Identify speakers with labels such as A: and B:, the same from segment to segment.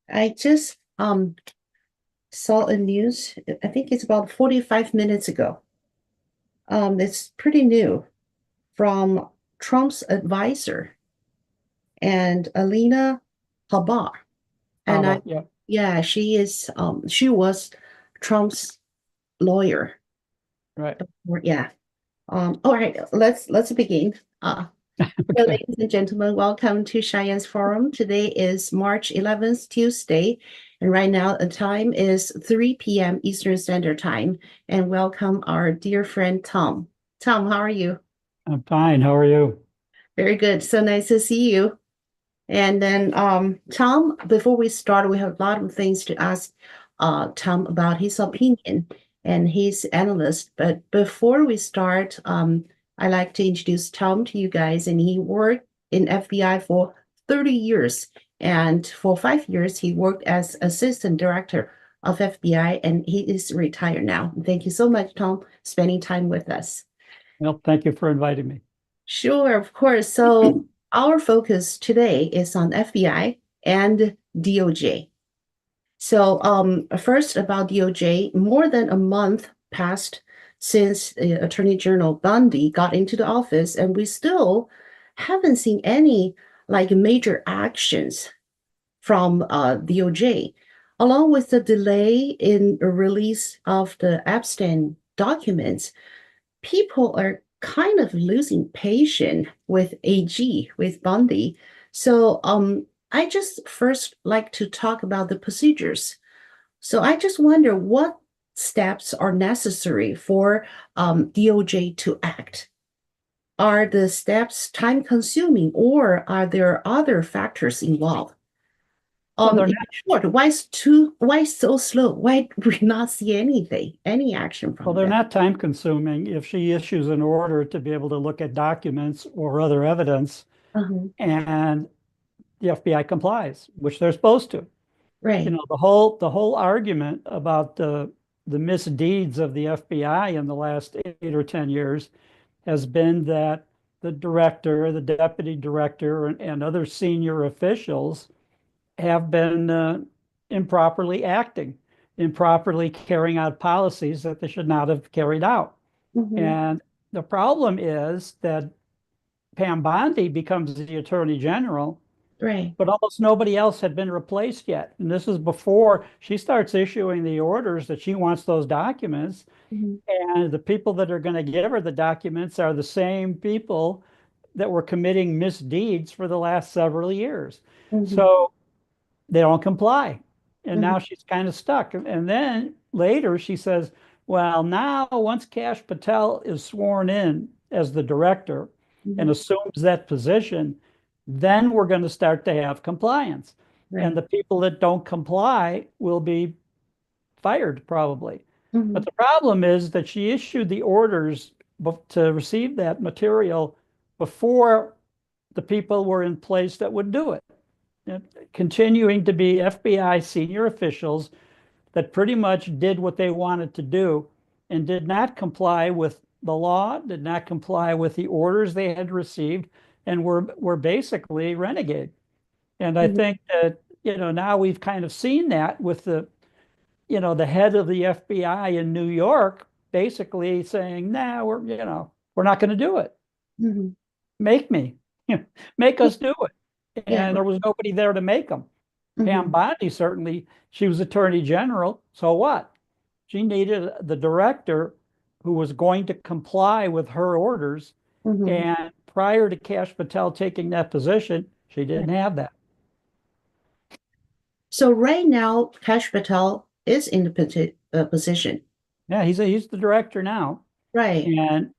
A: I just saw a news, I think it's about 45 minutes ago. It's pretty new from Trump's advisor and Alina Habba. And
B: Habba, yeah,
A: yeah, she was Trump's lawyer.
B: right.
A: Yeah. All right, let's begin. So
B: Okay.
A: ladies and gentlemen, welcome to Cheyenne's Forum. Today is March 11th, Tuesday, and right now the time is 3 p.m. Eastern Standard Time. And welcome our dear friend Tom. Tom, how are you?
B: I'm fine. How are you?
A: Very good. So nice to see you. And then, Tom, before we start, we have a lot of things to ask Tom about his opinion and his analyst. But before we start, I'd like to introduce Tom to you guys. And he worked in FBI for 30 years. And for 5 years, he worked as assistant director of FBI, and he is retired now. Thank you so much, Tom, spending time with us.
B: Well, thank you for inviting me.
A: Sure, of course. So our focus today is on FBI and DOJ. So first about DOJ, more than a month passed since Attorney General Bondi got into the office, and we still haven't seen any like major actions from DOJ, along with the delay in the release of the Epstein documents. People are kind of losing patience with AG, with Bondi. So I just first like to talk about the procedures. So I just wonder what steps are necessary for DOJ to act. Are the steps time consuming or are there other factors involved?
B: Well, they're
A: In
B: not.
A: short, why so slow? Why do we not see anything, any action
B: Well,
A: from
B: they're
A: them?
B: not time consuming if she issues an order to be able to look at documents or other evidence,
A: Uh-huh.
B: and the FBI complies, which they're supposed to. You
A: Right.
B: know, the whole argument about the misdeeds of the FBI in the last 8 or 10 years has been that the director, the deputy director, and other senior officials have been improperly acting, improperly carrying out policies that they should not have carried out.
A: Hmm.
B: And the problem is that Pam Bondi becomes the attorney general,
A: Right.
B: but almost nobody else had been replaced yet. And this is before she starts issuing the orders that she wants those documents.
A: Hmm.
B: And the people that are going to give her the documents are the same people that were committing misdeeds for the last several years.
A: Hmm.
B: So they don't comply. And
A: Hmm.
B: now she's kind of stuck. And then later she says, well, now once Kash Patel is sworn in as the director and
A: Hmm.
B: assumes that position, then we're going to start to have compliance. And
A: Right.
B: the people that don't comply will be fired probably. But
A: Hmm.
B: the problem is that she issued the orders to receive that material before the people were in place that would do it, continuing to be FBI senior officials that pretty much did what they wanted to do and did not comply with the law, did not comply with the orders they had received, and were basically renegade. And I
A: Hmm.
B: think that, now we've kind of seen that with the head of the FBI in New York basically saying, nah, we're not going to do it.
A: Hmm.
B: Make me, make us do it.
A: Yeah.
B: And there was nobody there to make them. Pam
A: Hmm.
B: Bondi certainly, she was attorney general. So what? She needed the director who was going to comply with her orders.
A: Hmm.
B: And prior to Kash Patel taking that position, she didn't have that.
A: So right now, Kash Patel is in the position.
B: Yeah, he's the director now.
A: Right.
B: And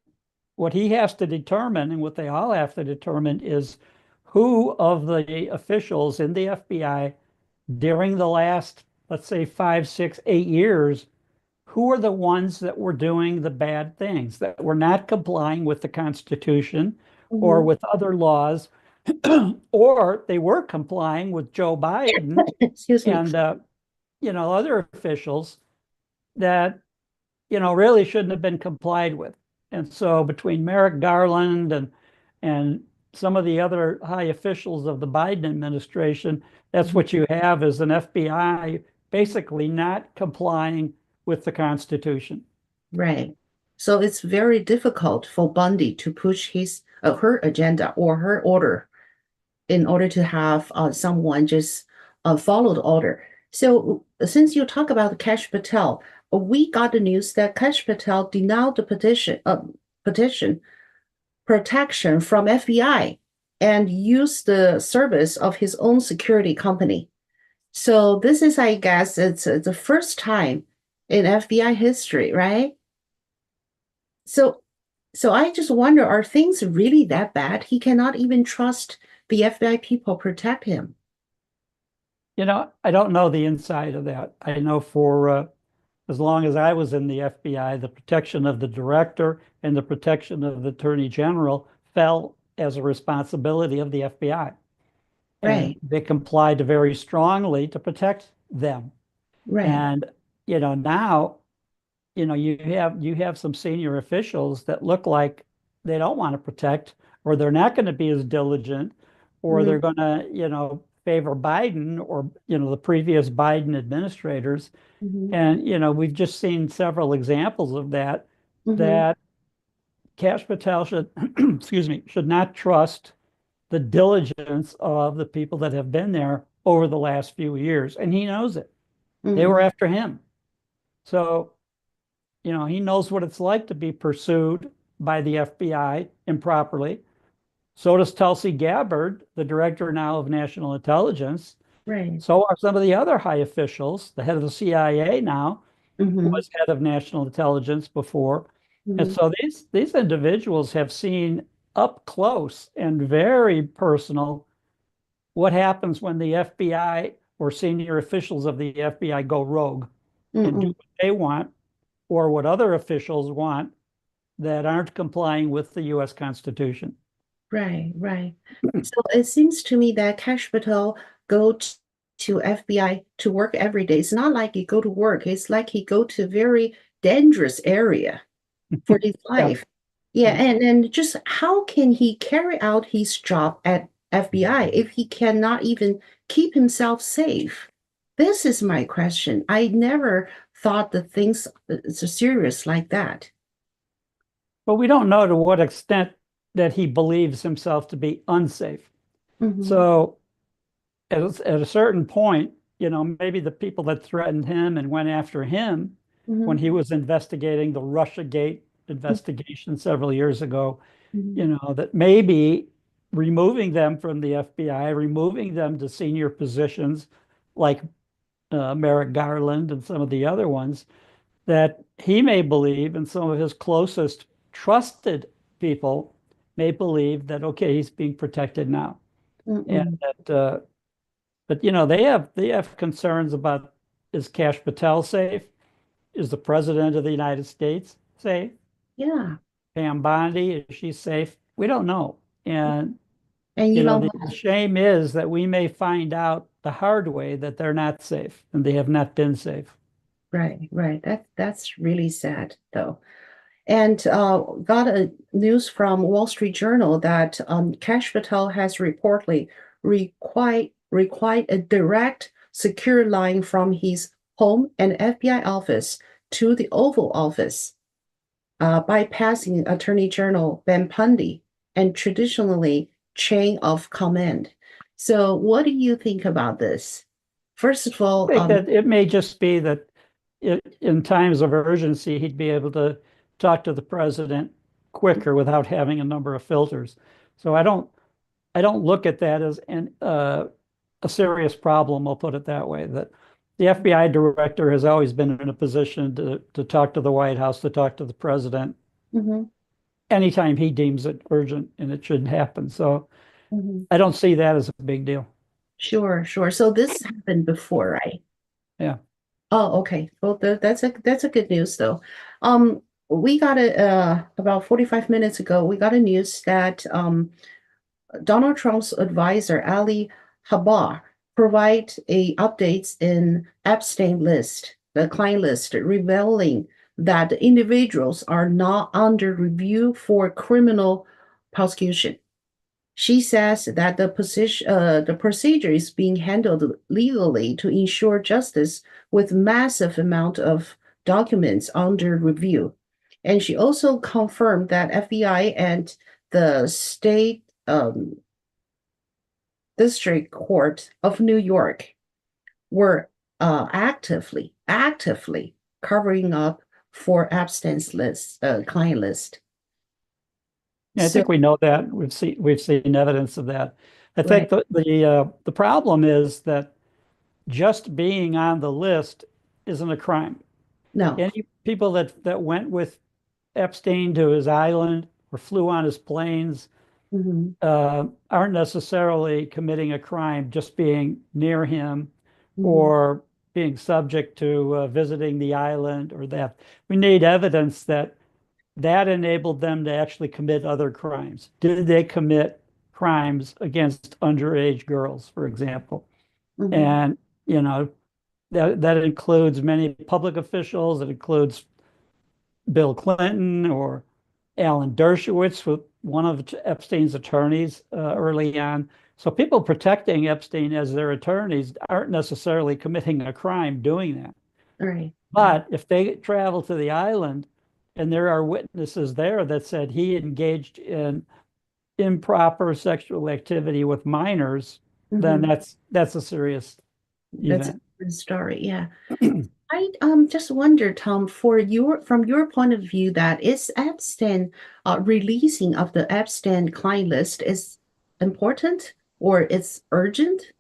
B: what he has to determine and what they all have to determine is who of the officials in the FBI during the last, let's say, 5, 6, 8 years, who are the ones that were doing the bad things, that were not complying with the Constitution or
A: Hmm.
B: with other laws, or they were complying with Joe Biden
A: Excuse me.
B: and other officials that really shouldn't have been complied with. And so between Merrick Garland and some of the other high officials of the Biden administration, that's what you have is an FBI basically not complying with the Constitution.
A: Right. So it's very difficult for Bundy to push her agenda or her order in order to have someone just follow the order. So since you talk about Kash Patel, we got the news that Kash Patel denied the petition protection from FBI and used the service of his own security company. So this is, I guess, it's the first time in FBI history, right? So, so I just wonder, are things really that bad? He cannot even trust the FBI people protect him.
B: I don't know the inside of that. I know for as long as I was in the FBI, the protection of the director and the protection of the attorney general fell as a responsibility of the FBI. And
A: Right,
B: they complied very strongly to protect them.
A: right.
B: And, now, you have some senior officials that look like they don't want to protect, or they're not going to be as diligent, or
A: Mhm,
B: they're going to, favor Biden or, the previous Biden administrators.
A: mhm,
B: And, we've just seen several examples of that,
A: mhm,
B: that Kash Patel should, excuse me, should not trust the diligence of the people that have been there over the last few years. And he knows it. They were
A: mhm.
B: after him. So, he knows what it's like to be pursued by the FBI improperly. So does Tulsi Gabbard, the director now of national intelligence.
A: Right.
B: So are some of the other high officials. The head of the CIA now
A: Mhm,
B: was head of national intelligence before. And
A: mhm,
B: so these individuals have seen up close and very personal what happens when the FBI or senior officials of the FBI go rogue and do
A: mhm.
B: what they want or what other officials want that aren't complying with the U.S. Constitution.
A: Right, right. So it seems to me that Kash Patel to FBI to work every day. It's not like he go to work. It's like he go to very dangerous area for his
B: Yeah.
A: life. Yeah,
B: Yeah.
A: and just how can he carry out his job at FBI if he cannot even keep himself safe? This is my question. I never thought that things so serious like that.
B: But we don't know to what extent that he believes himself to be unsafe.
A: Hmm.
B: So at a certain point, maybe the people that threatened him and went after him when
A: Hmm.
B: he was investigating the Russiagate investigation several years ago,
A: Hmm.
B: that maybe removing them from the FBI, removing them to senior positions like Merrick Garland and some of the other ones, that he may believe, and some of his closest trusted people may believe that, okay, he's being protected now. And
A: Hmm.
B: that, but they have concerns about, is Kash Patel safe? Is the president of the United States safe?
A: Yeah.
B: Pam Bondi, is she safe? We don't know. And
A: And
B: the shame is that we may find out the hard way that they're not safe and they have not been safe.
A: right, right. That's really sad though. And got a news from Wall Street Journal that Kash Patel has reportedly required a direct, secure line from his home and FBI office to the Oval Office, bypassing Attorney General Ben Bundy and traditionally chain of command. So, what do you think about this? First of all,
B: I think that it may just be that in times of urgency, he'd be able to talk to the president quicker without having a number of filters. So I don't look at that as a serious problem. I'll put it that way. That the FBI director has always been in a position to talk to the White House, to talk to the president
A: mhm,
B: anytime he deems it urgent and it should happen. So
A: mhm.
B: I don't see that as a big deal.
A: Sure, sure. So this happened before, right?
B: Yeah.
A: Oh, okay. Well, that's a good news though. We got a about 45 minutes ago, we got a news that Donald Trump's advisor, Ali Habba, provide a updates in Epstein list, the client list, revealing that the individuals are not under review for criminal prosecution. She says that the procedure is being handled legally to ensure justice with massive amount of documents under review. And she also confirmed that FBI and the state District Court of New York were actively covering up for Epstein's client list.
B: Yeah, I
A: So,
B: think we know that. We've seen evidence of that. I think
A: right.
B: the problem is that just being on the list isn't a crime.
A: No.
B: Any people that went with Epstein to his island or flew on his planes
A: Hmm.
B: aren't necessarily committing a crime just being near him
A: Hmm.
B: or being subject to visiting the island or that. We need evidence that that enabled them to actually commit other crimes. Did they commit crimes against underage girls, for example?
A: Hmm.
B: And, you know, that includes many public officials. It includes Bill Clinton or Alan Dershowitz, with one of Epstein's attorneys early on. So people protecting Epstein as their attorneys aren't necessarily committing a crime doing that.
A: Right. Right.
B: But if they travel to the island and there are witnesses there that said he engaged in improper sexual activity with minors, then
A: Hmm.
B: that's a serious
A: That's a
B: event.
A: different story. Yeah. I just wonder, Tom, from your point of view, that is Epstein releasing of the Epstein client list is important or it's urgent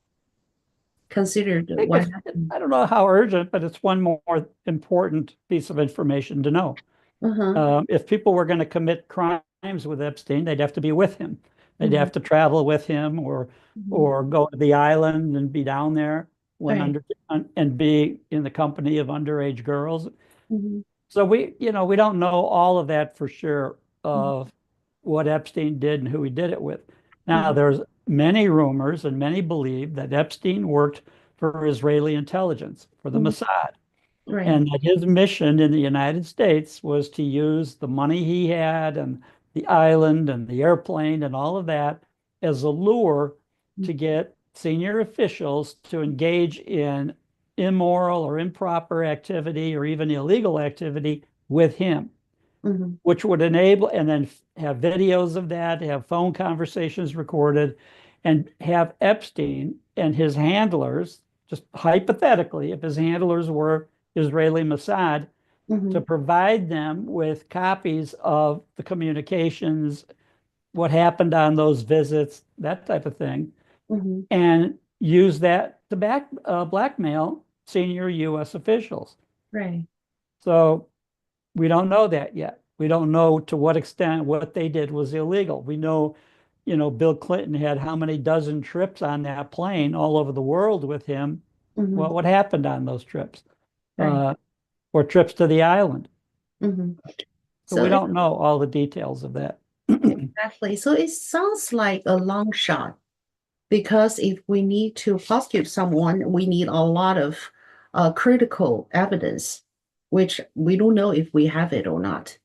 A: considered
B: I think
A: what happened?
B: I don't know how urgent, but it's one more important piece of information to know.
A: Uh-huh.
B: If people were going to commit crimes with Epstein, they'd have to be with him. They'd
A: Hmm.
B: have to travel with him
A: Hmm.
B: or go to the island and be down there when
A: Right.
B: under and be in the company of underage girls.
A: Hmm.
B: So we don't know all of that for sure of what Epstein did and who he did it with. Now,
A: Hmm.
B: there's many rumors and many believe that Epstein worked for Israeli intelligence, for the
A: Hmm.
B: Mossad,
A: Right.
B: and that his mission in the United States was to use the money he had and the island and the airplane and all of that as a lure to get senior officials to engage in immoral or improper activity or even illegal activity with him,
A: Hmm.
B: which would enable, and then have videos of that, have phone conversations recorded, and have Epstein and his handlers, just hypothetically, if his handlers were Israeli Mossad, to
A: Hmm.
B: provide them with copies of the communications, what happened on those visits, that type of thing,
A: Hmm.
B: and use that to blackmail senior U.S. officials.
A: Right.
B: So we don't know that yet. We don't know to what extent what they did was illegal. We know, Bill Clinton had how many dozen trips on that plane all over the world with him.
A: Hmm.
B: What happened on those trips?
A: Right.
B: Uh, or trips to the island.
A: Hmm.
B: So
A: So
B: we
A: it
B: don't know all the details of that.
A: exactly. So it sounds like a long shot because if we need to prosecute someone, we need a lot of critical evidence, which we don't know if we have it or not.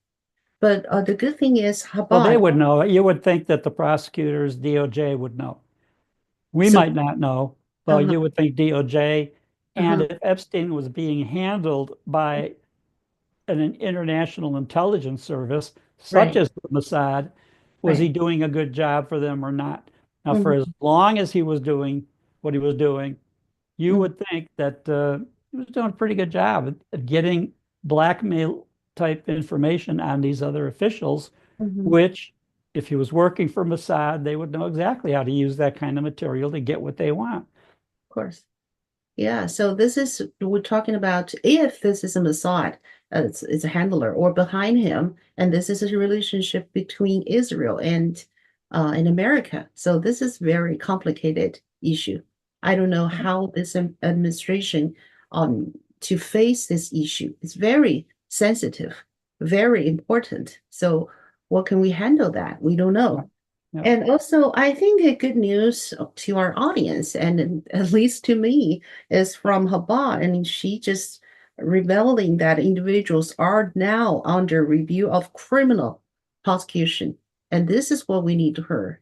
A: But the good thing is
B: Well, they
A: Habad.
B: would know. You would think that the prosecutors, DOJ, would know. We
A: So,
B: might not know, but
A: uh-huh,
B: you would think DOJ. And
A: uh-huh,
B: if Epstein was being handled by an international intelligence service, such
A: right.
B: as the Mossad, was he
A: Right.
B: doing a good job for them or not? Now, for as
A: Hmm.
B: long as he was doing what he was doing, you
A: Hmm.
B: would think that he was doing a pretty good job at getting blackmail type information on these other officials,
A: Hmm. Of
B: which, if he was working for Mossad, they would know exactly how to use that kind of material to get what they want.
A: course. Yeah, so this is we're talking about if this is a Mossad, it's a handler or behind him, and this is a relationship between Israel and America. So this is very complicated issue. I don't know how this administration to face this issue. It's very sensitive, very important. So what can we handle that? We don't
B: Yeah.
A: know.
B: Yeah.
A: And also, I think a good news to our audience, and at least to me, is from Habba, and she just revealing that individuals are now under review of criminal prosecution. And this is what we need to hear.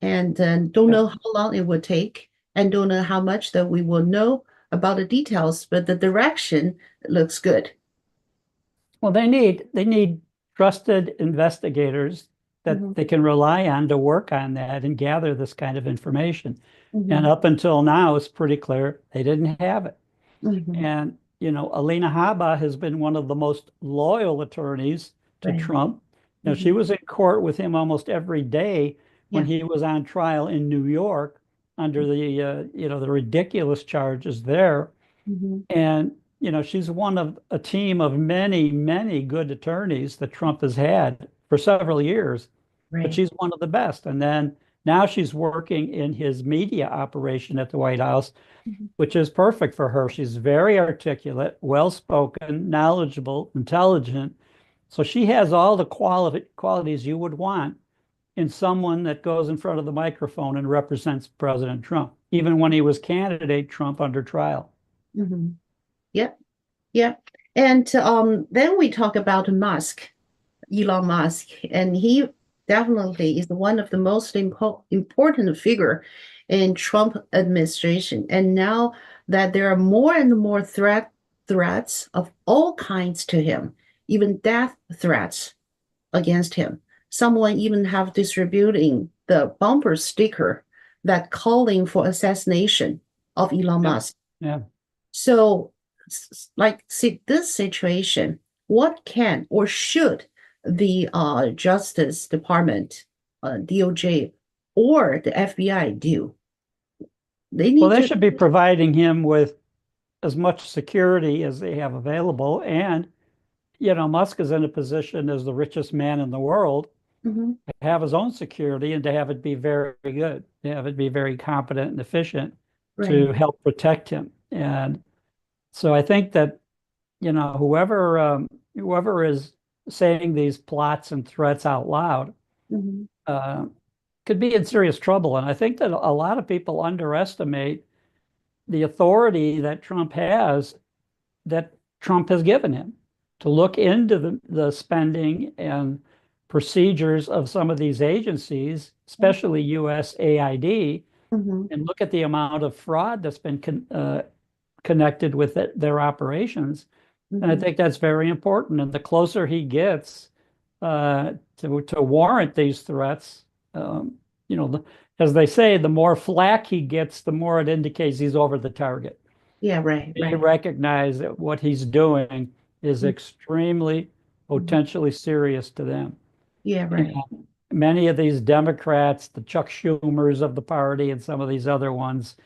A: and don't know how long it would take, and don't know how much that we will know about the details, but the direction looks good.
B: Well, they need trusted investigators that
A: Mhm,
B: they can rely on to work on that and gather this kind of information. And
A: mhm,
B: up until now, it's pretty clear they didn't have it.
A: mhm.
B: And, Alina Habba has been one of the most loyal attorneys to
A: Right.
B: Trump. She
A: Mhm.
B: was in court with him almost every day when
A: Yeah.
B: he was on trial in New York under the ridiculous charges there.
A: Mhm.
B: And, she's one of a team of many, many good attorneys that Trump has had for several years, but
A: Right.
B: she's one of the best. And then now she's working in his media operation at the White House,
A: Mhm.
B: which is perfect for her. She's very articulate, well-spoken, knowledgeable, intelligent. So she has all the qualities you would want in someone that goes in front of the microphone and represents President Trump, even when he was candidate Trump under trial.
A: Mhm. Yep. Yep. And then we talk about Musk, Elon Musk, and he definitely is one of the most important figure in Trump administration. And now that there are more and more threats of all kinds to him, even death threats against him. Someone even have distributing the bumper sticker that calling for assassination of Elon
B: Yeah.
A: Musk.
B: Yeah.
A: So, like, see this situation, what can or should the Justice Department, DOJ, or the FBI do? They
B: Well,
A: need
B: they
A: to.
B: should be providing him with as much security as they have available. And, Musk is in a position as the richest man in the world
A: Mhm,
B: to have his own security and to have it be very good, to have it be very competent and efficient
A: right.
B: to help protect him. And so I think that, whoever is saying these plots and threats out loud
A: Mhm,
B: uh, could be in serious trouble. And I think that a lot of people underestimate the authority that Trump has given him to look into the spending and procedures of some of these agencies, especially USAID,
A: mhm,
B: and look at the amount of fraud that's been connected with their operations. And I
A: mhm.
B: think that's very important. And the closer he gets to warrant these threats, um, you know, the, as they say, the more flack he gets, the more it indicates he's over the target.
A: Yeah, right,
B: They
A: right.
B: recognize that what he's doing is
A: Mhm,
B: extremely
A: mhm.
B: potentially serious to them.
A: Yeah,
B: And
A: right.
B: many of these Democrats, the Chuck Schumers of the party, and some of these other ones,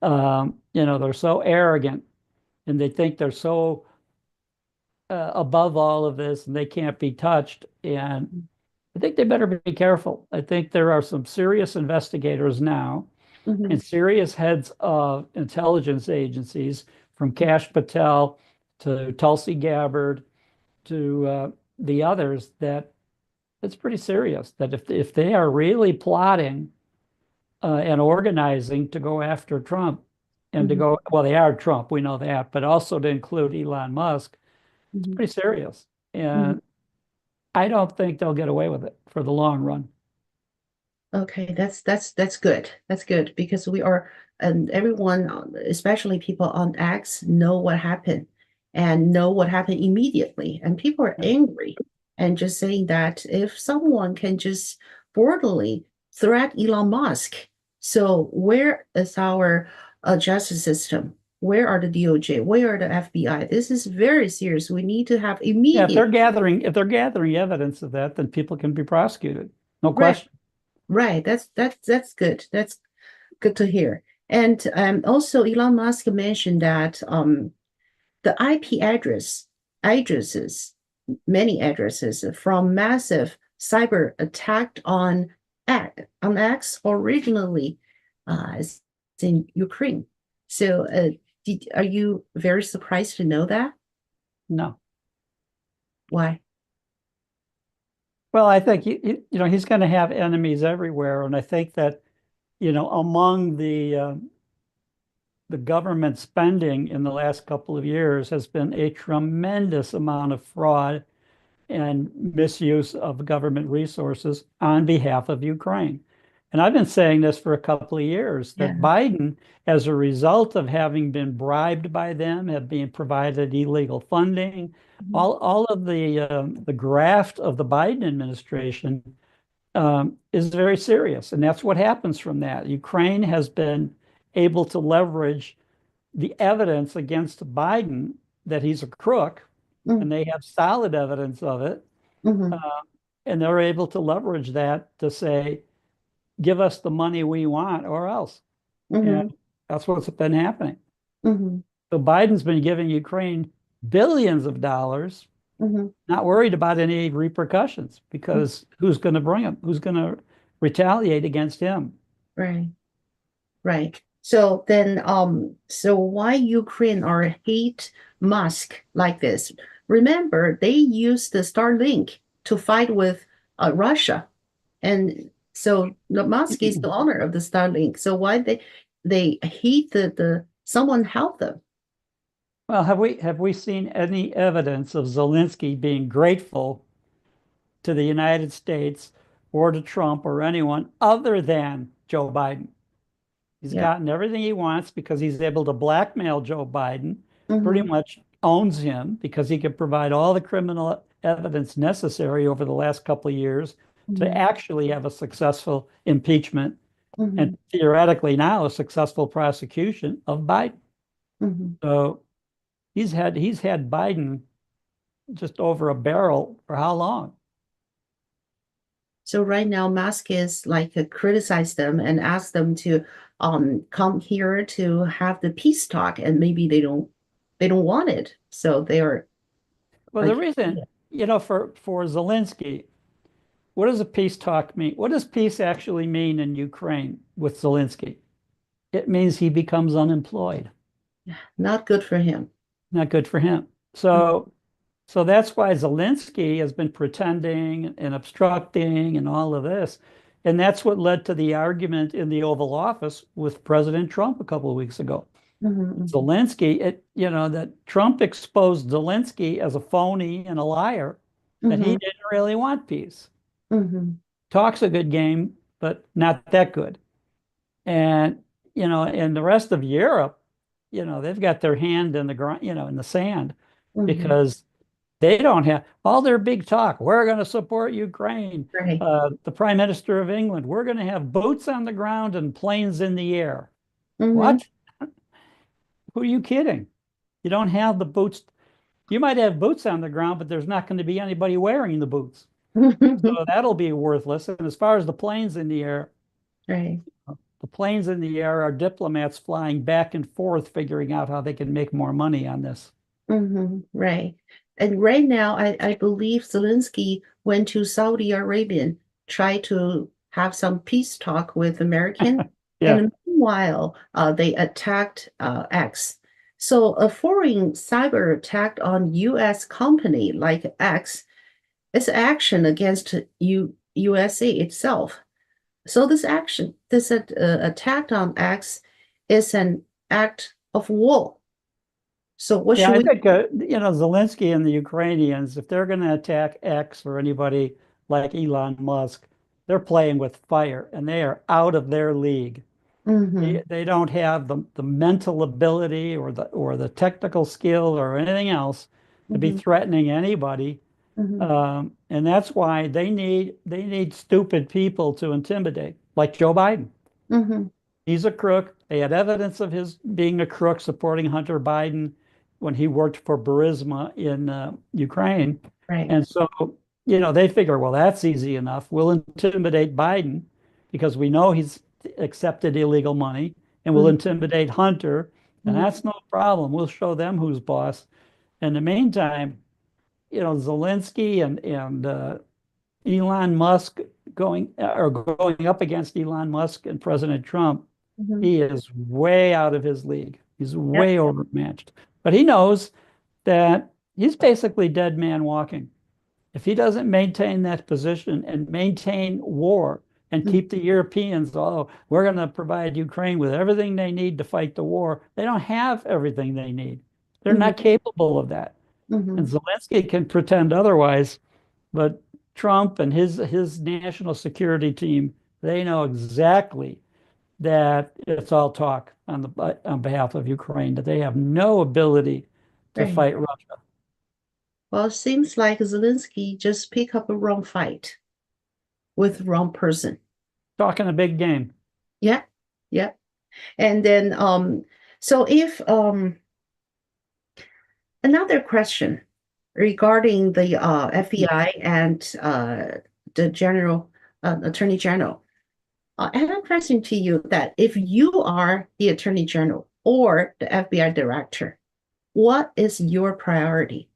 B: they're so arrogant and they think they're so above all of this and they can't be touched. And I think they better be careful. I think there are some serious investigators now and
A: Mhm,
B: serious heads of intelligence agencies, from Kash Patel to Tulsi Gabbard to the others, that it's pretty serious. That if they are really plotting and organizing to go after Trump and to
A: mhm,
B: go, well, they are Trump, we know that, but also to include Elon Musk, it's
A: mhm,
B: pretty serious.
A: mhm.
B: And I don't think they'll get away with it for the long run.
A: Okay, that's good. That's good because we are, and everyone, especially people on X, know what happened and know what happened immediately. And people are
B: Yeah.
A: angry and just saying that if someone can just brutally threat Elon Musk, so where is our justice system? Where are the DOJ? Where are the FBI? This is very serious. We need to have
B: Yeah,
A: immediate.
B: if they're gathering evidence of that, then people can be prosecuted. No
A: Right,
B: question.
A: right. That's good. That's good to hear. And also, Elon Musk mentioned that the IP addresses, many addresses from massive cyber attack on X originally is in Ukraine. So, are you very surprised to know that?
B: No.
A: Why?
B: Well, I think he's going to have enemies everywhere, and I think that among the government spending in the last couple of years has been a tremendous amount of fraud and misuse of government resources on behalf of Ukraine. And I've been saying this for a couple of years, that
A: Yeah.
B: Biden, as a result of having been bribed by them, have been provided illegal funding,
A: Mhm.
B: all of the graft of the Biden administration is very serious. And that's what happens from that. Ukraine has been able to leverage the evidence against Biden that he's a crook,
A: Mhm.
B: and they have solid evidence of it.
A: Mhm.
B: Uh, and they're able to leverage that to say, give us the money we want or else. And
A: Mhm.
B: that's what's been happening.
A: Mhm.
B: So Biden's been giving Ukraine billions of dollars,
A: Mhm.
B: not worried about any repercussions because who's going to bring him? Who's going to retaliate against him?
A: Right. Right. So then, so why Ukraine or hate Musk like this? Remember, they used the Starlink to fight with Russia, and so the Musk is the owner of the Starlink. So why they hate the someone help them?
B: Well, have we seen any evidence of Zelensky being grateful to the United States or to Trump or anyone other than Joe Biden? He's
A: Yeah.
B: gotten everything he wants because he's able to blackmail Joe Biden, pretty
A: Mm-hmm.
B: much owns him because he could provide all the criminal evidence necessary over the last couple of years to
A: Mm-hmm.
B: actually have a successful impeachment and
A: Mm-hmm.
B: theoretically now a successful prosecution of Biden.
A: Mm-hmm.
B: So he's had Biden just over a barrel for how long?
A: So right now, Musk is like criticize them and ask them to come here to have the peace talk, and maybe they don't want it. So they are
B: Well, the
A: like,
B: reason, for Zelensky, what does a peace talk mean? What does peace actually mean in Ukraine with Zelensky? It means he becomes unemployed.
A: not good for him.
B: Not good for him. So that's why Zelensky has been pretending and obstructing and all of this. And that's what led to the argument in the Oval Office with President Trump a couple of weeks ago.
A: Mhm.
B: Zelensky, that Trump exposed Zelensky as a phony and a liar, that he
A: Mhm.
B: didn't really want peace.
A: Mhm.
B: Talks a good game, but not that good. And, in the rest of Europe, they've got their hand in the ground, in the sand
A: Mhm.
B: because they don't have all their big talk. We're going to support Ukraine.
A: Right.
B: The Prime Minister of England, we're going to have boots on the ground and planes in the air.
A: Mhm.
B: What? Who are you kidding? You don't have the boots. You might have boots on the ground, but there's not going to be anybody wearing the boots. So that'll be worthless. And as far as
A: Right.
B: the planes in the air are diplomats flying back and forth, figuring out how they can make more money on this.
A: Right. And right now, I believe Zelensky went to Saudi Arabia, tried to have some peace talk with American,
B: Yeah.
A: and meanwhile, they attacked X. So a foreign cyber attack on U.S. company like X is action against USA itself. So this attack on X is an act of war. So what
B: Yeah,
A: should
B: I
A: we?
B: think Zelensky and the Ukrainians, if they're going to attack X or anybody like Elon Musk, they're playing with fire and they are out of their league.
A: Mm-hmm.
B: They don't have the mental ability or the technical skill or anything else to be
A: Mm-hmm.
B: threatening anybody.
A: Mm-hmm.
B: And that's why they need stupid people to intimidate, like Joe Biden.
A: Mm-hmm.
B: He's a crook. They had evidence of his being a crook supporting Hunter Biden when he worked for Burisma in Ukraine.
A: Right.
B: And so, they figure, well, that's easy enough. We'll intimidate Biden because we know he's accepted illegal money, and we'll
A: Mm-hmm.
B: intimidate Hunter, and that's no problem. We'll show them who's boss. In the meantime, Zelensky and Elon Musk going up against Elon Musk and President Trump,
A: Mm-hmm.
B: he is way out of his league. He's
A: Yep.
B: way overmatched. But he knows that he's basically dead man walking. If he doesn't maintain that position and maintain war and keep the Europeans, oh, we're going to provide Ukraine with everything they need to fight the war, they don't have everything they need. They're
A: Mm-hmm.
B: not capable of that. And
A: Mm-hmm.
B: Zelensky can pretend otherwise, but Trump and his national security team, They know exactly that it's all talk on behalf of Ukraine, that they have no ability to
A: Right.
B: fight Russia.
A: Well, it seems like Zelensky just picked up a wrong fight with wrong person.
B: Talking a big game.
A: Yeah, yeah. And then so if another question regarding the FBI and the General Attorney General. I have a question to you that if you are the Attorney General or the FBI Director, what is your priority?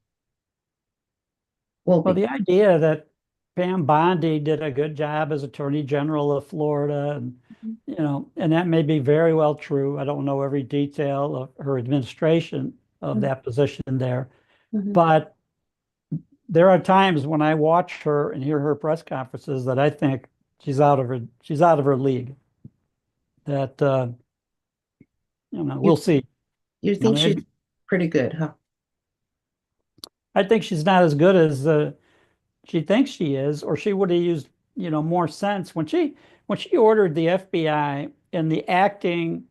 A: Will
B: Well,
A: be
B: the idea that Pam Bondi did a good job as Attorney General of Florida, and and that may be very well true. I don't know every detail of her administration of
A: Mhm,
B: that position there,
A: mhm,
B: but there are times when I watch her and hear her press conferences that I think she's out of her league. That
A: You
B: we'll see.
A: you
B: I
A: think she's
B: mean,
A: pretty good, huh?
B: I think she's not as good as she thinks she is, or she would have used, more sense when she ordered the FBI and the acting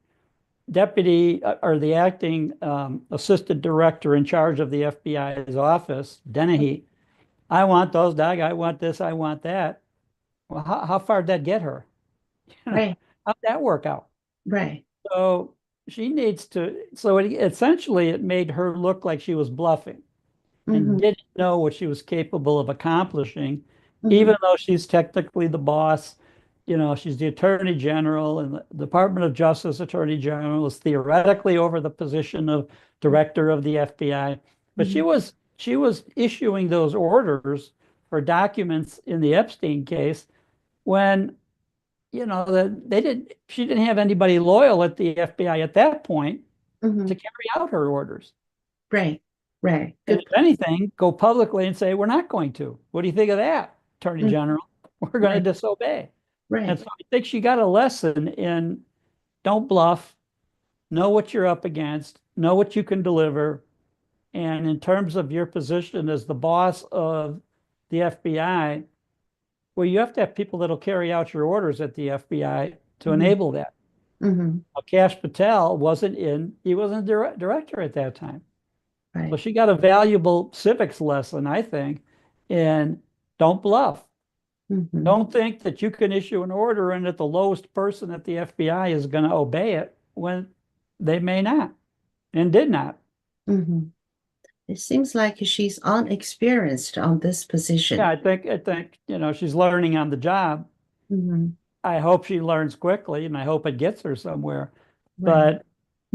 B: deputy or the acting assistant director in charge of the FBI's office, Dennehy. I want those, Doug. I want this. I want that. Well, how far did that get her?
A: Right,
B: How'd that work out?
A: right.
B: So she needs to. So essentially, it made her look like she was bluffing and
A: Mm-hmm,
B: didn't know what she was capable of accomplishing,
A: mm-hmm,
B: even though she's technically the boss. She's the Attorney General, and the Department of Justice Attorney General is theoretically over the position of Director of the FBI. But
A: mm-hmm,
B: she was issuing those orders for documents in the Epstein case when she didn't have anybody loyal at the FBI at that point
A: mm-hmm.
B: to carry out her orders.
A: Right, right.
B: And
A: Good
B: if
A: point.
B: anything, go publicly and say, we're not going to. What do you think of that, Attorney
A: Mm,
B: General? We're going
A: right,
B: to disobey. And
A: right.
B: so I think she got a lesson in don't bluff, know what you're up against, know what you can deliver. And in terms of your position as the boss of the FBI, well, you have to have people that'll carry out your orders at the FBI to
A: Mm-hmm,
B: enable that.
A: mm-hmm,
B: Now, Kash Patel he wasn't director at that time. So
A: right.
B: she got a valuable civics lesson, I think, in don't bluff.
A: Mm-hmm,
B: Don't think that you can issue an order and that the lowest person at the FBI is going to obey it when they may not and did not.
A: mm-hmm. It seems like she's unexperienced on this
B: Yeah,
A: position.
B: I think, she's learning on the job.
A: Mm-hmm,
B: I hope she learns quickly and I hope it gets her somewhere.
A: right,
B: But,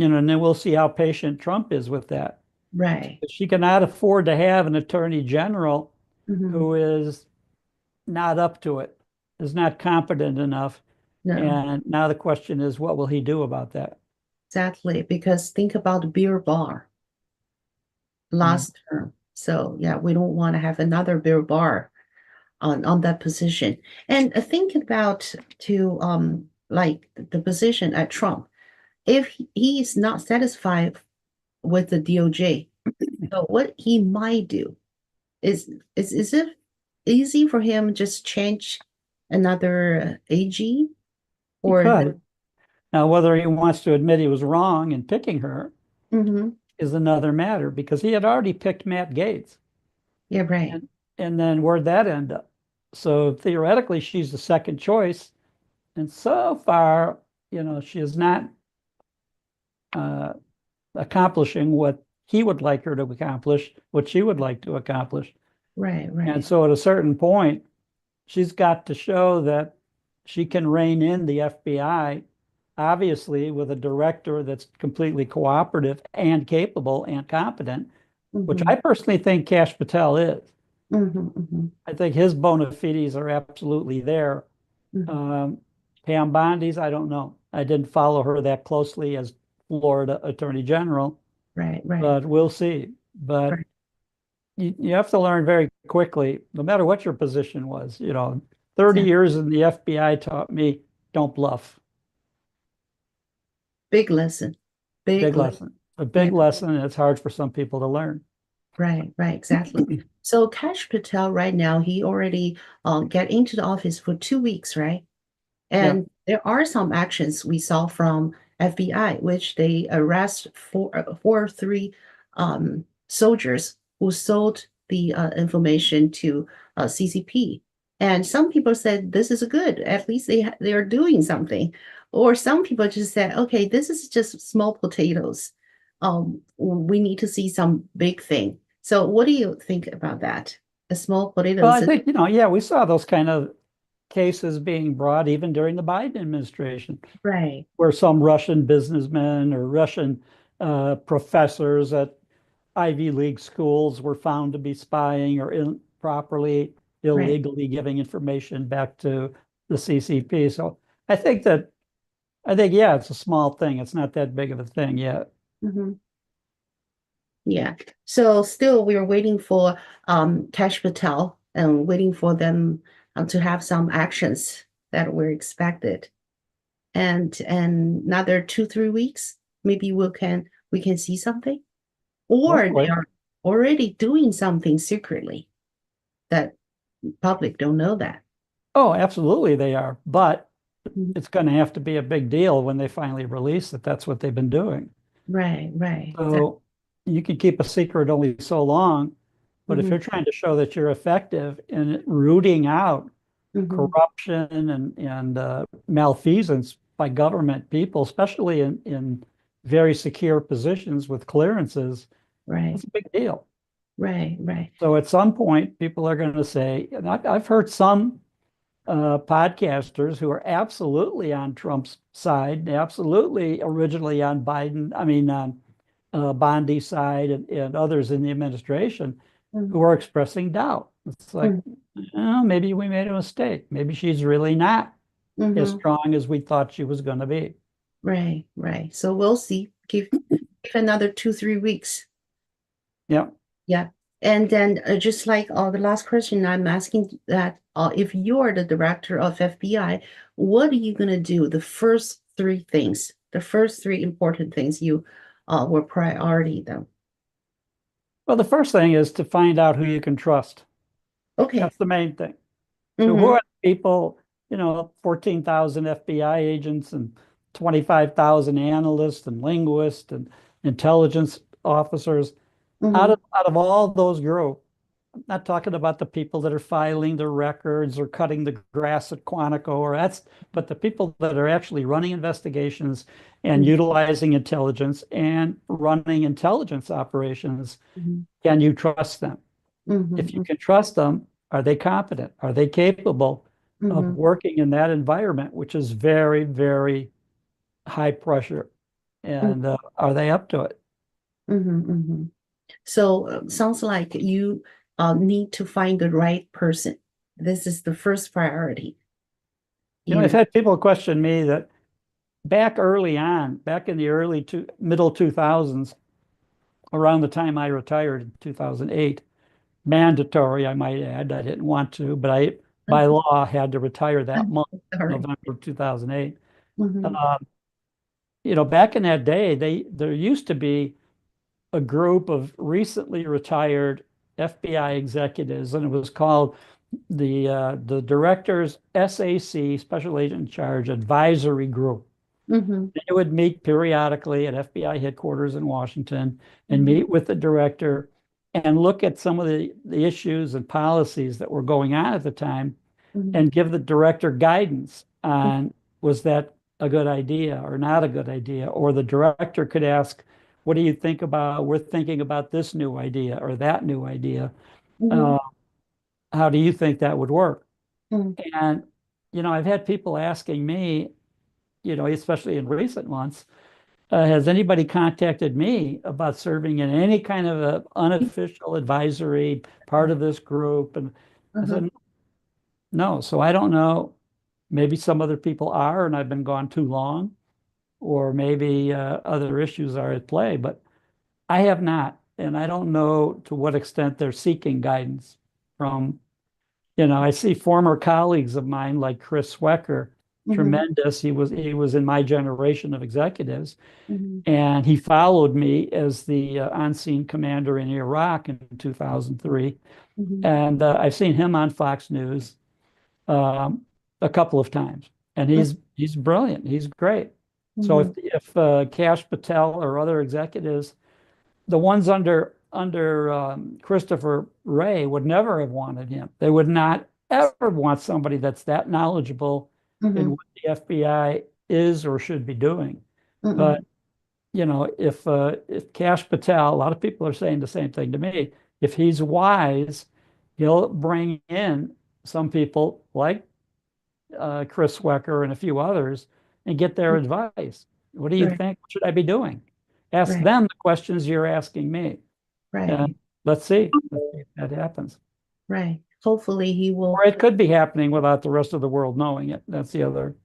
B: and then we'll see how patient Trump is with that.
A: right.
B: She cannot afford to have an attorney general
A: Mm-hmm.
B: who is not up to it, is not competent enough.
A: No.
B: And now the question is, what will he do about that?
A: Exactly, because think about Bill Barr
B: Mm.
A: last term. So yeah, we don't want to have another Bill Barr on that position. And think about to like the position at Trump. If he is not satisfied with the DOJ, so what he might do is it easy for him just change another AG
B: He
A: or
B: could. Now, whether he wants to admit he was wrong in picking her
A: Mhm.
B: is another matter because he had already picked Matt Gaetz.
A: Yeah, right.
B: And then where'd that end up? So theoretically, she's the second choice. And so far, she is not uh, accomplishing what he would like her to accomplish, what she would like to accomplish.
A: Right,
B: And
A: right.
B: so at a certain point, she's got to show that she can rein in the FBI, obviously, with a director that's completely cooperative and capable and competent, which
A: Mm-hmm.
B: I personally think Kash Patel is.
A: Mm-hmm. Mm-hmm.
B: I think his bona fides are absolutely there.
A: Mm-hmm.
B: Um, Pam Bondi's, I don't know. I didn't follow her that closely as Florida Attorney General,
A: Right, right,
B: but we'll see. But
A: right.
B: you have to learn very quickly, no matter what your position was. 30
A: Exactly.
B: years in the FBI taught me don't bluff.
A: Big lesson.
B: Big
A: Big lesson.
B: lesson. A
A: Yeah,
B: big lesson, and it's hard for some people to learn.
A: right, right, exactly. So Kash Patel right now, he already get into the office for 2 weeks, right? And there are some actions we saw from FBI, which they arrest four or three soldiers who sold the information to CCP. And some people said this is good. At least they are doing something. Or some people just said, okay, this is just small potatoes. We need to see some big thing. So what do you think about that? The small
B: Well,
A: potatoes.
B: I think, yeah, we saw those kind of cases being brought even during the Biden administration,
A: Right,
B: where some Russian businessmen or Russian professors at Ivy League schools were found to be spying or improperly,
A: right.
B: illegally giving information back to the CCP. So yeah, it's a small thing. It's not that big of a thing yet.
A: Mhm. Yeah. So still we're waiting for Kash Patel and waiting for them to have some actions that were expected. And another 2, 3 weeks, maybe we can see something. Or they
B: Hopefully.
A: are already doing something secretly that public don't know that.
B: Oh, absolutely they are. But
A: Mhm.
B: it's going to have to be a big deal when they finally release that that's what they've been doing.
A: Right, right.
B: So you can keep a secret only so long, but if
A: Mhm,
B: you're trying to show that you're effective in rooting out
A: mhm.
B: corruption and malfeasance by government people, especially in very secure positions with clearances,
A: Right,
B: that's a big deal.
A: right, right.
B: So at some point, people are going to say, and I've heard some podcasters who are absolutely on Trump's side, absolutely originally on Biden, I mean, on Bondi's side and others in the administration
A: Mhm,
B: who are expressing doubt. It's like,
A: mhm,
B: oh, maybe we made a mistake. Maybe she's really not as
A: mhm.
B: strong as we thought she was going to be.
A: Right, right. So we'll see. Give another 2, 3 weeks.
B: Yeah.
A: Yeah. And then just like the last question I'm asking that if you're the director of FBI, what are you going to do? The first three things, the first three important things you will priority them.
B: Well, the first thing is to find out who you can trust.
A: Okay.
B: That's the main thing. So who
A: Mm-hmm.
B: are the people, 14,000 FBI agents and 25,000 analysts and linguists and intelligence officers out
A: Mm-hmm.
B: of all those groups. I'm not talking about the people that are filing the records or cutting the grass at Quantico but the people that are actually running investigations and utilizing intelligence and running intelligence operations.
A: Mm-hmm.
B: Can you trust them? If you
A: Mm-hmm.
B: can trust them, are they competent? Are they capable of
A: Mm-hmm.
B: working in that environment, which is very, very high pressure? And are they up to it?
A: Mm-hmm. Mm-hmm. So sounds like you need to find the right person. This is the first priority, you
B: I've
A: know.
B: had people question me that back early on, back in the middle 2000s, around the time I retired in 2008, mandatory, I might add, I didn't want to, but I, by law, had to retire that month,
A: Sorry.
B: November of 2008.
A: Mm-hmm.
B: Uh, Back in that day, there used to be a group of recently retired FBI executives, and it was called the Director's SAC, Special Agent in Charge Advisory Group.
A: Mm-hmm.
B: They would meet periodically at FBI headquarters in Washington and
A: Mm-hmm.
B: meet with the director and look at some of the issues and policies that were going on at the time
A: Mm-hmm.
B: and give the director guidance on was that a good idea or not a good idea? Or the director could ask, what do you think about? We're thinking about this new idea or that new idea.
A: Mm-hmm.
B: Uh, how do you think that would work?
A: Mm-hmm.
B: And, I've had people asking me, especially in recent months, has anybody contacted me about serving in any kind of a unofficial advisory part of this group? And I
A: Uh-huh.
B: said, no. So I don't know. Maybe some other people are, and I've been gone too long, or maybe other issues are at play, but I have not. And I don't know to what extent they're seeking guidance from, I see former colleagues of mine like Chris Swecker,
A: Mm-hmm.
B: tremendous. He was in my generation of executives,
A: Mm-hmm.
B: and he followed me as the on-scene commander in Iraq in 2003.
A: Mm-hmm.
B: And I've seen him on Fox News um, a couple of times. and he's brilliant. He's great. So
A: Mhm.
B: if Kash Patel or other executives, the ones under Christopher Wray would never have wanted him. They would not ever want somebody that's that knowledgeable in
A: Mhm.
B: what the FBI is or should be doing. But
A: Mhm.
B: if Kash Patel, a lot of people are saying the same thing to me. If he's wise, he'll bring in some people like Chris Wecker and a few others and get their advice. What do you
A: Right.
B: think? What should I be doing? Ask
A: Right.
B: them the questions you're asking me. And
A: Right.
B: let's see. Let's see if that happens.
A: Right. Hopefully he will.
B: Or it could be happening without the rest of the world knowing it. That's the other.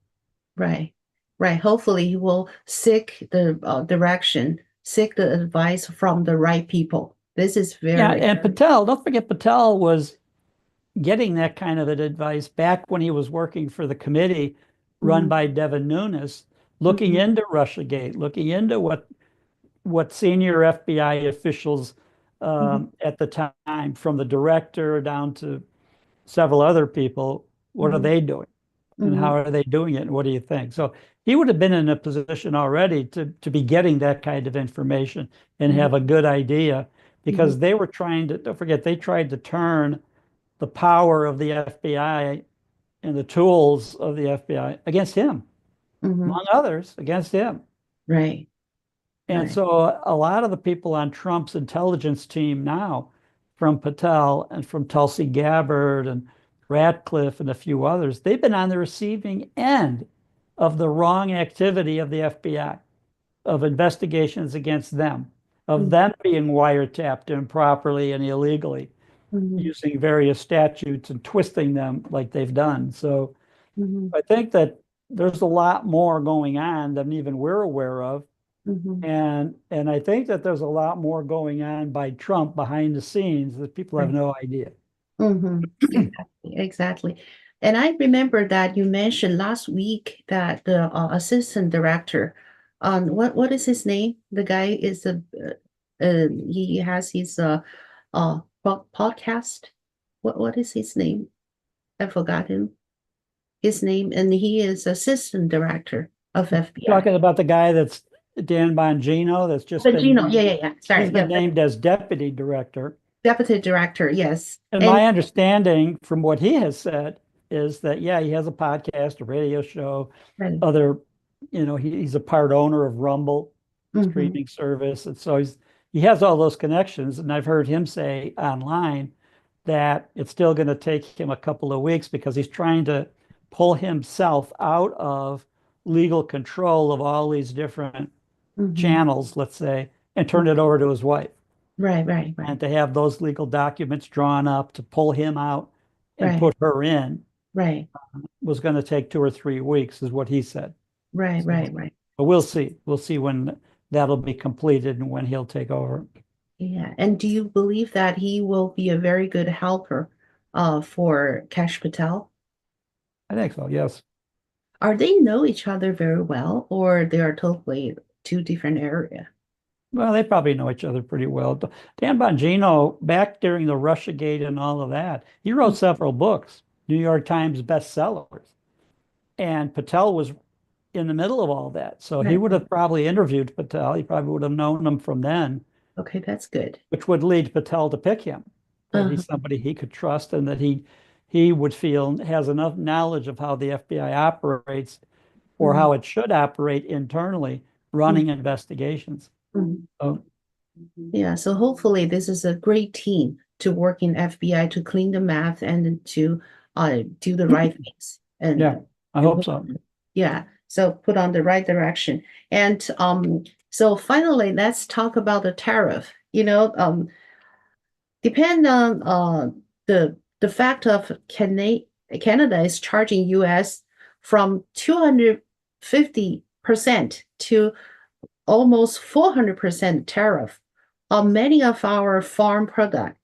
A: Right. Right. Hopefully he will seek the direction, seek the advice from the right people. This is
B: Yeah,
A: very.
B: and Patel, don't forget Patel was getting that kind of advice back when he was working for the committee run
A: Mhm.
B: by Devin Nunes, looking
A: Mhm.
B: into Russiagate, looking into what senior FBI officials
A: Mhm.
B: at the time, from the director down to several other people, what are
A: Mhm.
B: they doing and how
A: Mhm.
B: are they doing it and what do you think? So he would have been in a position already to be getting that kind of information and
A: Mhm.
B: have a good idea
A: Mhm.
B: because they were trying to, don't forget, they tried to turn the power of the FBI and the tools of the FBI against him,
A: Mhm.
B: among others, against him.
A: Right.
B: And
A: Right.
B: so a lot of the people on Trump's intelligence team now, from Patel and from Tulsi Gabbard and Ratcliffe and a few others, they've been on the receiving end of the wrong activity of the FBI, of investigations against them, of
A: Mhm.
B: them being wiretapped improperly and illegally,
A: Mhm.
B: using various statutes and twisting them like they've done. So
A: Mhm.
B: I think that there's a lot more going on than even we're aware of.
A: Mhm.
B: And I think that there's a lot more going on by Trump behind the scenes that people have
A: Right.
B: no idea.
A: Exactly. Exactly. And I remember that you mentioned last week that the assistant director, what is his name? The guy is he has his podcast. What is his name? I forgot his name, and he is assistant director of FBI.
B: Talking about the guy that's Dan Bongino, that's just been
A: Gino, yeah,
B: named,
A: yeah, yeah.
B: he's
A: Sorry,
B: been
A: yeah,
B: named as deputy director.
A: deputy director, yes.
B: And
A: And
B: my understanding from what he has said is that, yeah, he has a podcast, a radio show,
A: right.
B: other, he's a part owner of Rumble
A: Hmm.
B: streaming service. And so he has all those connections. And I've heard him say online that it's still going to take him a couple of weeks because he's trying to pull himself out of legal control of all these different
A: Hmm.
B: channels, let's say, and turn it over to his wife.
A: Right, right, right,
B: And to have those legal documents drawn up to pull him out and
A: right,
B: put her in
A: right,
B: was going to take 2 or 3 weeks, is what he said.
A: right,
B: So,
A: right, right.
B: but we'll see. We'll see when that'll be completed and when he'll take over.
A: Yeah. And do you believe that he will be a very good helper for Kash Patel?
B: I think so, yes.
A: Are they know each other very well, or they are totally two different area?
B: Well, they probably know each other pretty well. Dan Bongino, back during the Russiagate and all of that, he wrote several books, New York Times bestsellers. And Patel was in the middle of all that. So he
A: Right.
B: would have probably interviewed Patel. He probably would have known him from then,
A: Okay, that's good.
B: which would lead Patel to pick him, that
A: Uh,
B: he's somebody he could trust and that he would feel has enough knowledge of how the FBI operates or
A: mhm,
B: how it should operate internally, running investigations.
A: mhm.
B: So
A: Yeah, so hopefully this is a great team to work in FBI to clean the math and to do the right things
B: yeah, I
A: and
B: hope
A: put
B: so.
A: yeah, so put on the right direction. And so finally, let's talk about the tariff. Depend on the fact of Canada is charging US from 250% to almost 400% tariff on many of our farm products.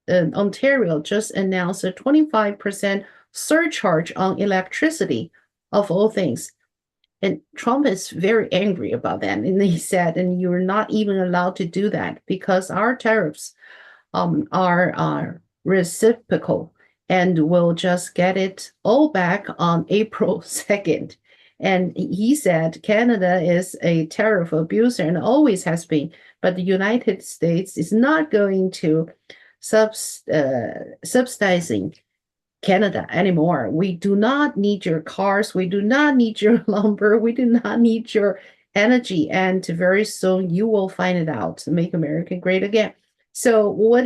A: Ontario just announced a 25% surcharge on electricity, of all things. And Trump is very angry about that. And he said, and you're not even allowed to do that because our tariffs are reciprocal. and we'll just get it all back on April 2nd. And he said Canada is a tariff abuser and always has been, but the United States is not going to subsidizing Canada anymore. We do not need your cars. We do not need your lumber. We do not need your energy. And very soon you will find it out. Make America great again. So what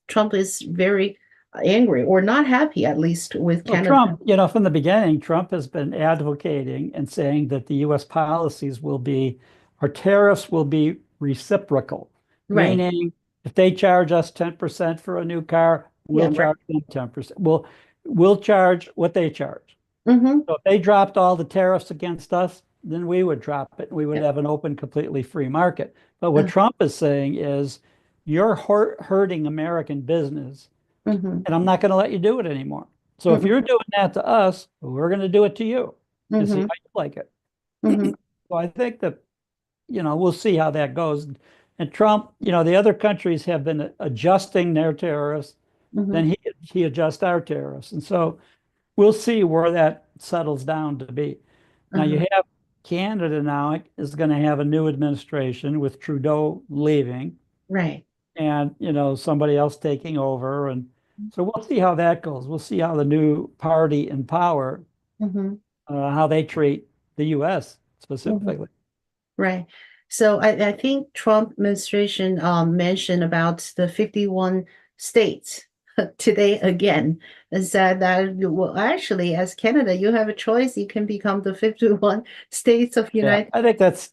A: Trump is very angry or not happy, at least with
B: Well,
A: Canada.
B: Trump, from the beginning, Trump has been advocating and saying that the U.S. policies our tariffs will be reciprocal,
A: Right.
B: meaning if they charge us 10% for a new car, we'll
A: Yeah,
B: charge them 10%. We'll charge what they charge.
A: Mm-hmm.
B: So if they dropped all the tariffs against us, then we would drop it. We would
A: Yeah.
B: have an open, completely free market. But what
A: Uh,
B: Trump is saying is, you're hurting American business,
A: mm-hmm.
B: and I'm not going to let you do it anymore. So if
A: Mm-hmm.
B: you're doing that to us, we're going to do it to you to see
A: Mm-hmm.
B: how you like it.
A: Mm-hmm.
B: So I think that, we'll see how that goes. And Trump, the other countries have been adjusting their tariffs,
A: Mm-hmm.
B: then he adjusts our tariffs. And so we'll see where that settles down to be. Now you
A: Uh-huh.
B: have Canada now is going to have a new administration with Trudeau leaving
A: Right.
B: and somebody else taking over, and so we'll see how that goes. We'll see how the new party in power,
A: Mm-hmm.
B: how they treat the U.S.
A: Mm-hmm.
B: specifically.
A: Right. So I think Trump administration mentioned about the 51 states today again and said that well actually as Canada you have a choice, you can become the 51 states of
B: Yeah,
A: United.
B: I think that's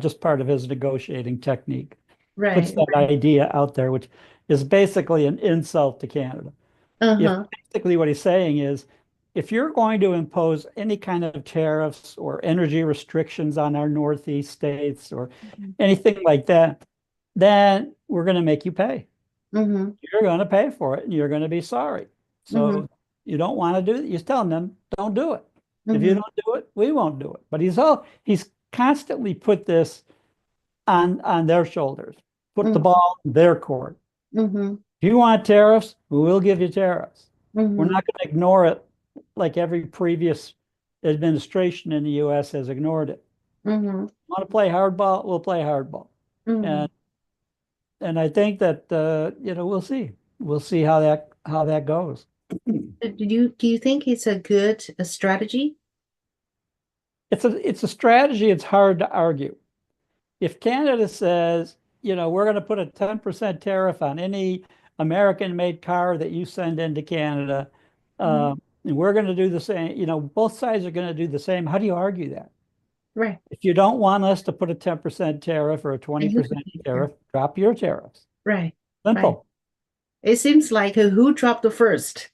B: just part of his negotiating technique. Puts
A: Right.
B: that idea out there, which is basically an insult to Canada. If
A: Uh-huh.
B: basically what he's saying is, if you're going to impose any kind of tariffs or energy restrictions on our Northeast states or anything like that, then we're going to make you pay.
A: Mm-hmm.
B: You're going to pay for it and you're going to be sorry.
A: Mm-hmm.
B: So you don't want to do it. You're telling them, don't do it. If you
A: Mm-hmm.
B: don't do it, we won't do it. But he's constantly put this on their shoulders, put the ball in their court.
A: Mm-hmm.
B: If you want tariffs, we'll give you tariffs. We're
A: Mm-hmm.
B: not going to ignore it like every previous administration in the U.S. has ignored it.
A: Mm-hmm.
B: Want to play hardball? We'll play hardball.
A: Mm-hmm.
B: And I think that we'll see. We'll see how that goes.
A: Do you think it's a good strategy?
B: It's a strategy. It's hard to argue. If Canada says, we're going to put a 10% tariff on any American-made car that you send into Canada,
A: Mhm.
B: and we're going to do the same, both sides are going to do the same. How do you argue that?
A: Right.
B: If you don't want us to put a 10% tariff or a
A: And you
B: 20% tariff, drop your tariffs.
A: right. Right.
B: Simple.
A: It seems like who dropped the first,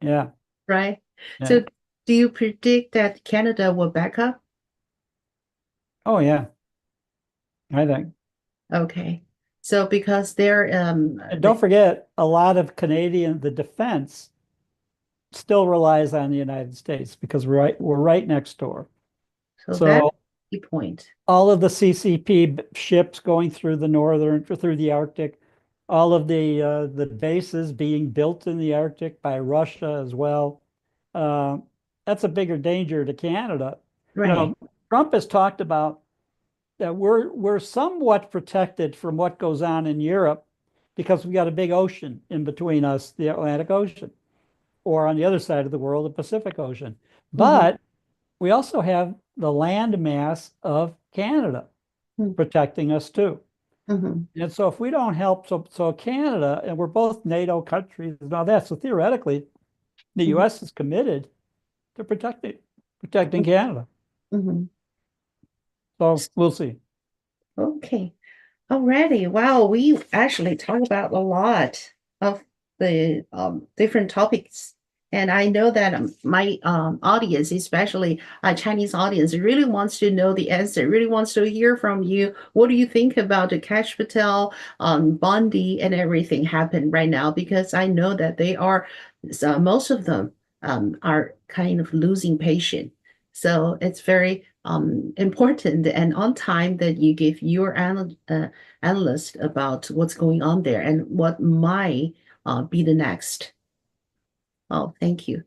B: Yeah.
A: right?
B: Yeah.
A: So do you predict that Canada will back up?
B: Oh, yeah. I think.
A: Okay. So because they're
B: And don't forget, a lot of the defense still relies on the United States because we're right next door.
A: so that's
B: So
A: the point.
B: all of the CCP ships going through the Arctic, all of the bases being built in the Arctic by Russia as well. Uh, that's a bigger danger to Canada.
A: Right.
B: Trump has talked about that we're somewhat protected from what goes on in Europe because we got a big ocean in between us, the Atlantic Ocean, or on the other side of the world, the Pacific Ocean.
A: Mm-hmm.
B: But we also have the land mass of Canada protecting us too.
A: Mm-hmm.
B: And so if we don't help, so Canada, and we're both NATO countries and all that, so theoretically, the
A: Mm-hmm.
B: U.S. is committed to protecting Canada.
A: Mm-hmm.
B: So we'll see.
A: Okay. Alrighty. Wow, we actually talked about a lot of the different topics. And I know that my audience, especially a Chinese audience, really wants to know the answer, really wants to hear from you. What do you think about the Kash Patel, Bondi, and everything happened right now? Because I know that they are, most of them are kind of losing patience. So it's very important and on time that you give your analyst about what's going on there and what might be the next. Oh, thank you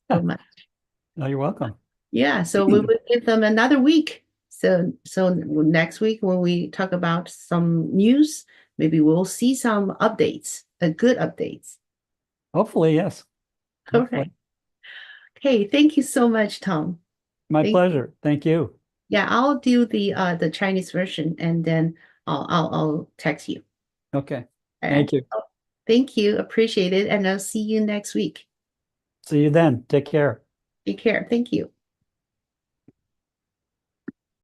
A: so much.
B: No, you're welcome.
A: Yeah, so we will give them another week. So next week when we talk about some news, maybe we'll see some updates, good updates.
B: Hopefully, yes.
A: All
B: Hopefully.
A: right. Okay, thank you so much, Tom.
B: My
A: Thank
B: pleasure. Thank you.
A: Yeah, I'll do the Chinese version and then I'll text you.
B: Okay.
A: All right.
B: Thank you.
A: Oh, thank you. Appreciate it. And I'll see you next week.
B: See you then. Take care.
A: Take care. Thank you.